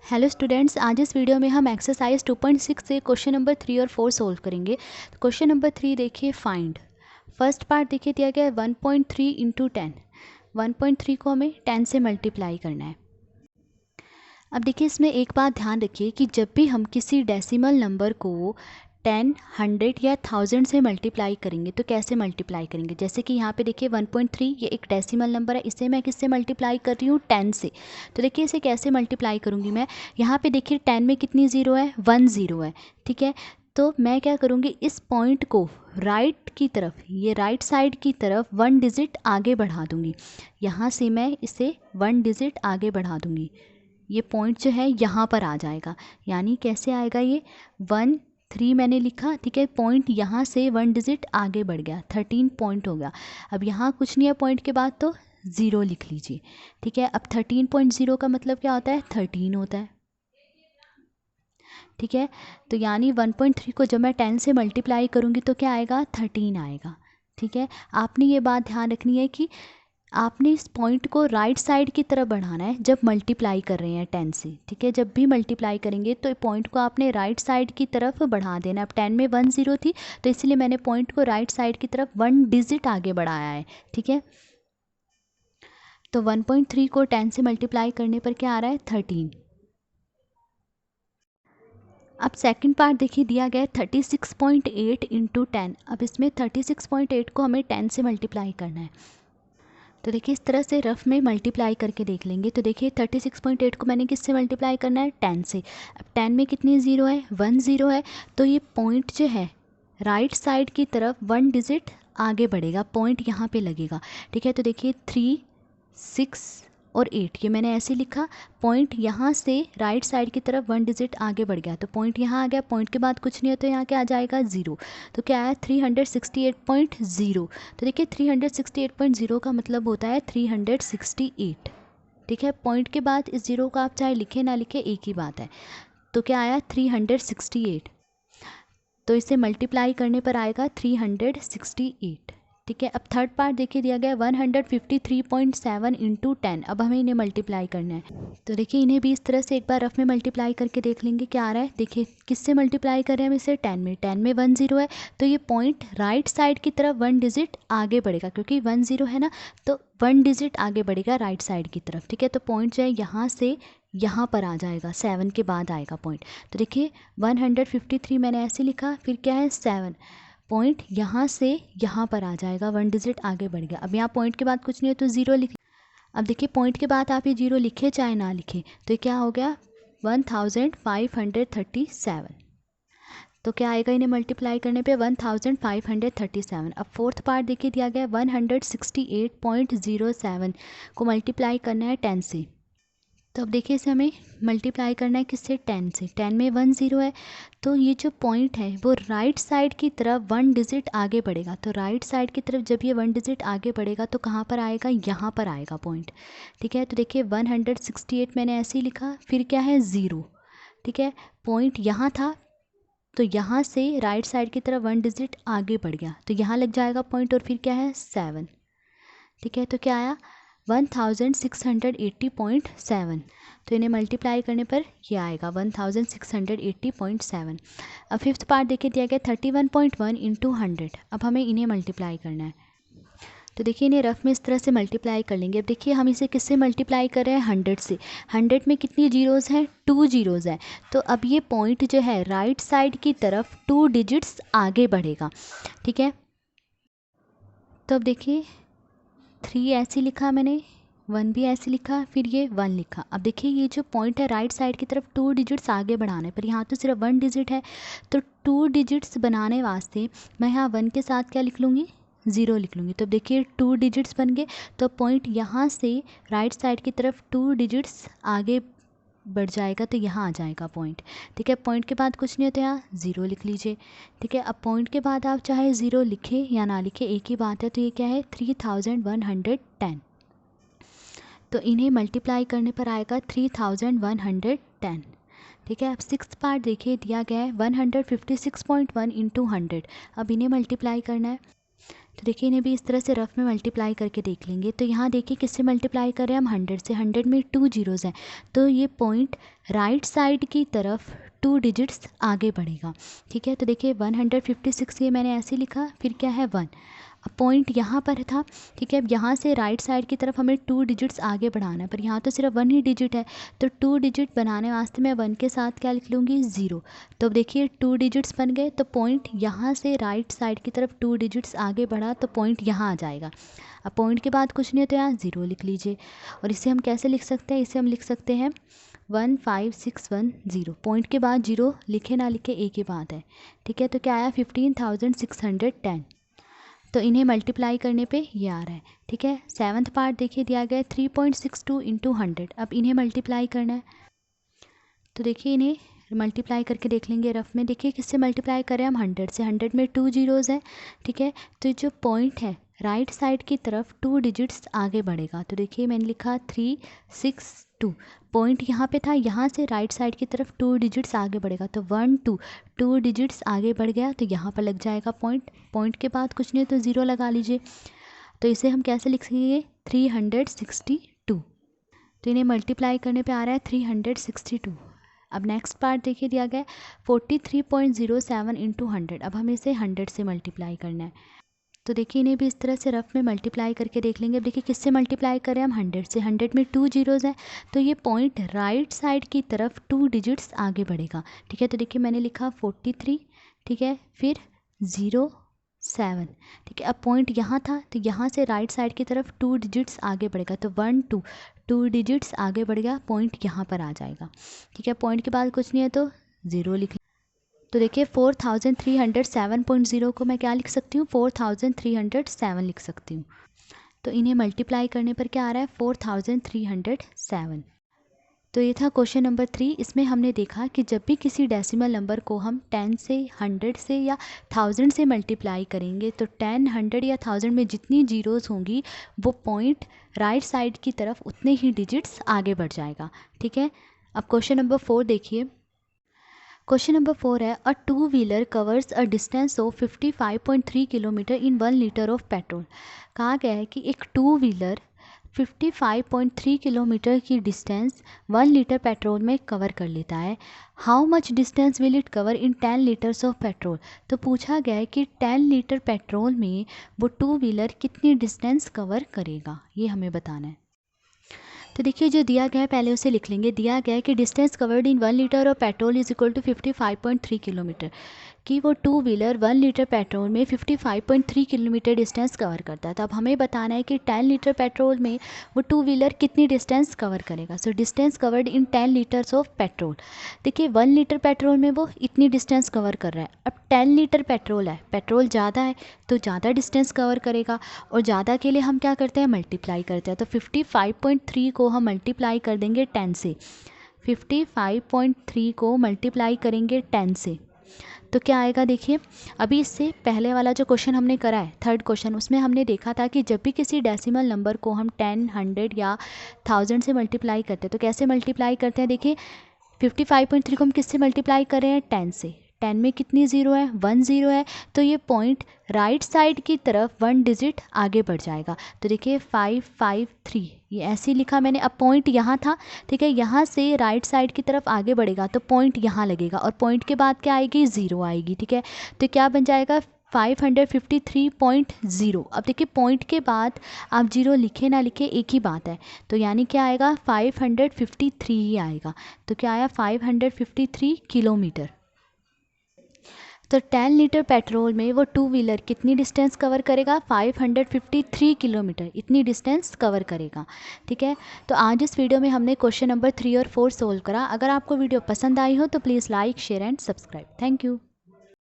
Hello students, आज इस video में हम एक्सरसाइज 2.6 से क्वेश्चन नंबर 3 और 4 सोल्व करेंगे। तो क्वेश्चन नंबर 3 देखिए, फाइंड। फर्स्ट पार्ट देखिए दिया गया है 1.3 इंटू 10। 1.3 को हमें 10 से मल्टीप्लाई करना है। अब देखिए इसमें एक बात ध्यान रखिए कि जब भी हम किसी डेसिमल नंबर को 10, 100 या 1000 से मल्टीप्लाई करेंगे तो कैसे मल्टीप्लाई करेंगे। जैसे कि यहाँ पे देखिए 1.3 ये एक डेसिमल नंबर है, इसे मैं किससे मल्टीप्लाई कर रही हूँ, 10 से। तो देखिए इसे कैसे मल्टीप्लाई करूँगी मैं। यहाँ पे देखिए 10 में कितनी ज़ीरो है, 1 ज़ीरो है, ठीक है। तो मैं क्या करूँगी, इस पॉइंट को राइट की तरफ, ये राइट साइड की तरफ 1 डिजिट आगे बढ़ा दूँगी। यहाँ से मैं इसे 1 डिजिट आगे बढ़ा दूँगी। ये पॉइंट जो है यहाँ पर आ जाएगा। यानी कैसे आएगा, ये 1 3 मैंने लिखा, ठीक है। पॉइंट यहाँ से 1 डिजिट आगे बढ़ गया, 13 पॉइंट हो गया। अब यहाँ कुछ नहीं है पॉइंट के बाद, तो 0 लिख लीजिए, ठीक है। अब 13.0 का मतलब क्या होता है, 13 होता है, ठीक है। तो यानी 1.3 को जब मैं 10 से मल्टीप्लाई करूँगी तो क्या आएगा, 13 आएगा, ठीक है। आपने ये बात ध्यान रखनी है कि आपने इस पॉइंट को राइट साइड की तरफ बढ़ाना है जब मल्टीप्लाई कर रहे हैं 10 से, ठीक है। जब भी मल्टीप्लाई करेंगे तो पॉइंट को आपने राइट साइड की तरफ बढ़ा देना। अब 10 में 1 ज़ीरो थी तो इसलिए मैंने पॉइंट को राइट साइड की तरफ 1 डिजिट आगे बढ़ाया है, ठीक है। तो 1.3 को 10 से मल्टीप्लाई करने पर क्या आ रहा है, 13। अब सेकंड पार्ट देखिए दिया गया है 36.8 इंटू 10। अब इसमें 36.8 को हमें 10 से मल्टीप्लाई करना है। तो देखिए इस तरह से रफ में मल्टीप्लाई करके देख लेंगे। तो देखिए 36.8 को मैंने किससे मल्टीप्लाई करना है, 10 से। अब 10 में कितनी ज़ीरो है, 1 ज़ीरो है। तो ये पॉइंट जो है राइट साइड की तरफ 1 डिजिट आगे बढ़ेगा, पॉइंट यहाँ पे लगेगा, ठीक है। तो देखिए 3, 6 और 8 ये मैंने ऐसे लिखा। पॉइंट यहाँ से राइट साइड की तरफ 1 डिजिट आगे बढ़ गया, तो पॉइंट यहाँ आ गया। पॉइंट के बाद कुछ नहीं है तो यहाँ क्या आ जाएगा, 0। तो क्या आया, 368.0। तो देखिए 368.0 का मतलब होता है 368, ठीक है। पॉइंट के बाद इस 0 को आप चाहे लिखे ना लिखे एक ही बात है। तो क्या आया, 368। तो इसे मल्टीप्लाई करने पर आएगा 368, ठीक है। अब थर्ड पार्ट देखिए दिया गया है 153.7 इंटू 10। अब हमें इन्हें मल्टीप्लाई करना है। तो देखिए इन्हें भी इस तरह से एक बार रफ में मल्टीप्लाई करके देख लेंगे क्या आ रहा है। देखिए किससे मल्टीप्लाई कर रहे हैं हम इसे, 10 में। 10 में 1 ज़ीरो है तो ये पॉइंट राइट साइड की तरफ 1 डिजिट आगे बढ़ेगा, क्योंकि 1 ज़ीरो है ना, तो 1 डिजिट आगे बढ़ेगा राइट साइड की तरफ, ठीक है। तो पॉइंट जो है यहाँ से यहाँ पर आ जाएगा, 7 के बाद आएगा पॉइंट। तो देखिए 153 मैंने ऐसे लिखा, फिर क्या है 7, पॉइंट यहाँ से यहाँ पर आ जाएगा, 1 डिजिट आगे बढ़ गया। अब यहाँ पॉइंट के बाद कुछ नहीं है तो 0 लिख। अब देखिए पॉइंट के बाद आप ये 0 लिखे चाहे ना लिखे तो ये क्या हो गया, 1537। तो क्या आएगा इन्हें मल्टीप्लाई करने पे, 1537। अब फोर्थ पार्ट देखिए दिया गया है 168.07 को मल्टीप्लाई करना है 10 से। तो अब देखिए इसे हमें मल्टीप्लाई करना है किससे, 10 से। 10 में 1 ज़ीरो है तो ये जो पॉइंट है वो राइट साइड की तरफ 1 डिजिट आगे बढ़ेगा। तो राइट साइड की तरफ जब ये 1 डिजिट आगे बढ़ेगा तो कहाँ पर आएगा, यहाँ पर आएगा पॉइंट, ठीक है। तो देखिए 168 मैंने ऐसे ही लिखा, फिर क्या है 0, ठीक है। पॉइंट यहाँ था तो यहाँ से राइट साइड की तरफ 1 डिजिट आगे बढ़ गया तो यहाँ लग जाएगा पॉइंट, और फिर क्या है 7, ठीक है। तो क्या आया, 1680.7। तो इन्हें मल्टीप्लाई करने पर ये आएगा 1680.7। अब फिफ्थ पार्ट देखिए दिया गया 31.1 इंटू 100। अब हमें इन्हें मल्टीप्लाई करना है। तो देखिए इन्हें रफ में इस तरह से मल्टीप्लाई कर लेंगे। अब देखिए हम इसे किससे मल्टीप्लाई कर रहे हैं, 100 से। 100 में कितनी जीरोज़ हैं, 2 जीरोज़ हैं। तो अब ये पॉइंट जो है राइट साइड की तरफ 2 डिजिट्स आगे बढ़ेगा, ठीक है। तो अब देखिए 3 ऐसे लिखा मैंने, 1 भी ऐसे लिखा, फिर ये 1 लिखा। अब देखिए ये जो पॉइंट है राइट साइड की तरफ 2 डिजिट्स आगे बढ़ाने पर यहाँ तो सिर्फ 1 डिजिट है। तो 2 डिजिट्स बनाने वास्ते मैं यहाँ 1 के साथ क्या लिख लूँगी, 0 लिख लूँगी। तो देखिए 2 डिजिट्स बन गए तो पॉइंट यहाँ से राइट साइड की तरफ 2 डिजिट्स आगे बढ़ जाएगा तो यहाँ आ जाएगा पॉइंट, ठीक है। पॉइंट के बाद कुछ नहीं होता, यहाँ 0 लिख लीजिए, ठीक है। अब पॉइंट के बाद आप चाहे 0 लिखे या ना लिखे एक ही बात है। तो ये क्या है, 3110। तो इन्हें मल्टीप्लाई करने पर आएगा 3110, ठीक है। अब सिक्स्थ पार्ट देखिए दिया गया है 156.1 इंटू 100। अब इन्हें मल्टीप्लाई करना है। तो देखिए इन्हें भी इस तरह से रफ में मल्टीप्लाई करके देख लेंगे। तो यहाँ देखिए किससे मल्टीप्लाई कर रहे हैं हम, 100 से। 100 में 2 जीरोज़ हैं, तो ये पॉइंट राइट साइड की तरफ 2 डिजिट्स आगे बढ़ेगा। ठीक है, तो देखिए 156 ये मैंने ऐसे लिखा, फिर क्या है 1। अब पॉइंट यहाँ पर था। ठीक है, अब यहाँ से राइट साइड की तरफ हमें 2 डिजिट्स आगे बढ़ाना है, पर यहाँ तो सिर्फ 1 ही डिजिट है। तो 2 डिजिट बनाने वास्ते मैं 1 के साथ क्या लिख लूँगी, 0। तो अब देखिए 2 डिजिट्स बन गए, तो पॉइंट यहाँ से राइट साइड की तरफ 2 डिजिट्स आगे बढ़ा, तो पॉइंट यहाँ आ जाएगा। अब पॉइंट के बाद कुछ नहीं है, तो यहाँ 0 लिख लीजिए। और इसे हम कैसे लिख सकते हैं, इसे हम लिख सकते हैं 15610। पॉइंट के बाद 0 लिखे ना लिखे एक ही बात है। ठीक है, तो क्या आया 15,610। तो इन्हें मल्टीप्लाई करने पे ये आ रहा है। ठीक है, 7th पार्ट देखिए दिया गया है 3.62 × 100। अब इन्हें मल्टीप्लाई करना है, तो देखिए इन्हें मल्टीप्लाई करके देख लेंगे रफ में। देखिए किससे मल्टीप्लाई करें हम, 100 से। 100 में 2 जीरोज़ हैं। ठीक है, तो जो पॉइंट है राइट साइड की तरफ 2 डिजिट्स आगे बढ़ेगा। तो देखिए मैंने लिखा 362। पॉइंट यहाँ पे था, यहाँ से राइट साइड की तरफ 2 डिजिट्स आगे बढ़ेगा, तो 1 2 डिजिट्स आगे बढ़ गया, तो यहाँ पर लग जाएगा पॉइंट। पॉइंट के बाद कुछ नहीं है, तो 0 लगा लीजिए। तो इसे हम कैसे लिख सकेंगे, 362। तो इन्हें मल्टीप्लाई करने पे आ रहा है 362। अब नेक्स्ट पार्ट देखिए दिया गया है 43.07 × 100। अब हमें इसे 100 से मल्टीप्लाई करना है। तो देखिए इन्हें भी इस तरह से रफ में मल्टीप्लाई करके देख लेंगे। अब देखिए किससे मल्टीप्लाई करें हम, 100 से। 100 में 2 जीरोज़ हैं, तो ये पॉइंट राइट साइड की तरफ 2 डिजिट्स आगे बढ़ेगा। ठीक है, तो देखिए मैंने लिखा 43। ठीक है, फिर 07। ठीक है, अब पॉइंट यहाँ था, तो यहाँ से राइट साइड की तरफ 2 डिजिट्स आगे बढ़ेगा, तो 1 2 डिजिट्स आगे बढ़ गया, पॉइंट यहाँ पर आ जाएगा। ठीक है, पॉइंट के बाद कुछ नहीं है, तो 0 लिख। तो देखिए 4307.0 को मैं क्या लिख सकती हूँ, 4307 लिख सकती हूँ। तो इन्हें मल्टीप्लाई करने पर क्या आ रहा है, 4307। तो ये था क्वेश्चन नंबर 3। इसमें हमने देखा कि जब भी किसी डेसिमल नंबर को हम 10 से, 100 से या 1000 से मल्टीप्लाई करेंगे, तो 10, 100 या 1000 में जितनी जीरोज़ होंगी वो पॉइंट राइट साइड की तरफ उतने ही डिजिट्स आगे बढ़ जाएगा। ठीक है, अब क्वेश्चन नंबर 4 देखिए। क्वेश्चन नंबर 4 है, अ 2 wheeler covers a distance of 55.3 kilometre in 1 litre of petrol. कहा गया है कि एक 2 व्हीलर 55.3 किलोमीटर की डिस्टेंस 1 लीटर पेट्रोल में कवर कर लेता है। How much distance will it cover in 10 litres of petrol. तो पूछा गया है कि 10 लीटर पेट्रोल में वो 2 व्हीलर कितनी डिस्टेंस कवर करेगा, ये हमें बताना है। तो देखिए जो दिया गया है पहले उसे लिख लेंगे। दिया गया है कि distance covered in 1 litre of petrol is equal to 55.3 kilometre, कि वो 2 व्हीलर 1 लीटर पेट्रोल में 55.3 किलोमीटर डिस्टेंस कवर करता है। तो अब हमें बताना है कि 10 लीटर पेट्रोल में वो 2 व्हीलर कितनी डिस्टेंस कवर करेगा। So distance covered in 10 litres of petrol. देखिए 1 लीटर पेट्रोल में वो इतनी डिस्टेंस कवर कर रहा है। अब 10 लीटर पेट्रोल है, पेट्रोल ज़्यादा है तो ज़्यादा डिस्टेंस कवर करेगा, और ज़्यादा के लिए हम क्या करते हैं, मल्टीप्लाई करते हैं। तो 55.3 को हम मल्टीप्लाई कर देंगे 10 से। 55.3 को मल्टीप्लाई करेंगे 10 से, तो क्या आएगा देखिए। अभी इससे पहले वाला जो क्वेश्चन हमने करा है, थर्ड क्वेश्चन, उसमें हमने देखा था कि जब भी किसी डेसिमल नंबर को हम 10, 100 या 1000 से मल्टीप्लाई करते हैं, तो कैसे मल्टीप्लाई करते हैं। देखिए 55.3 को हम किससे मल्टीप्लाई कर रहे हैं, 10 से। 10 में कितनी ज़ीरो है, 1 ज़ीरो है, तो ये पॉइंट राइट साइड की तरफ 1 डिजिट आगे बढ़ जाएगा। तो देखिए 553 ये ऐसे ही लिखा मैंने। अब पॉइंट यहाँ था, ठीक है, यहाँ से राइट साइड की तरफ आगे बढ़ेगा तो पॉइंट यहाँ लगेगा, और पॉइंट के बाद क्या आएगी, 0 आएगी। ठीक है, तो क्या बन जाएगा 553.0। अब देखिए पॉइंट के बाद आप 0 लिखे ना लिखे एक ही बात है, तो यानी क्या आएगा 553 ही आएगा। तो क्या आया 553 किलोमीटर। तो 10 लीटर पेट्रोल में वो 2 व्हीलर कितनी डिस्टेंस कवर करेगा, 553 किलोमीटर, इतनी डिस्टेंस कवर करेगा। ठीक है, तो आज इस वीडियो में हमने क्वेश्चन नंबर 3 और 4 सोल्व करा। अगर आपको वीडियो पसंद आई हो तो please like, share and subscribe. Thank you.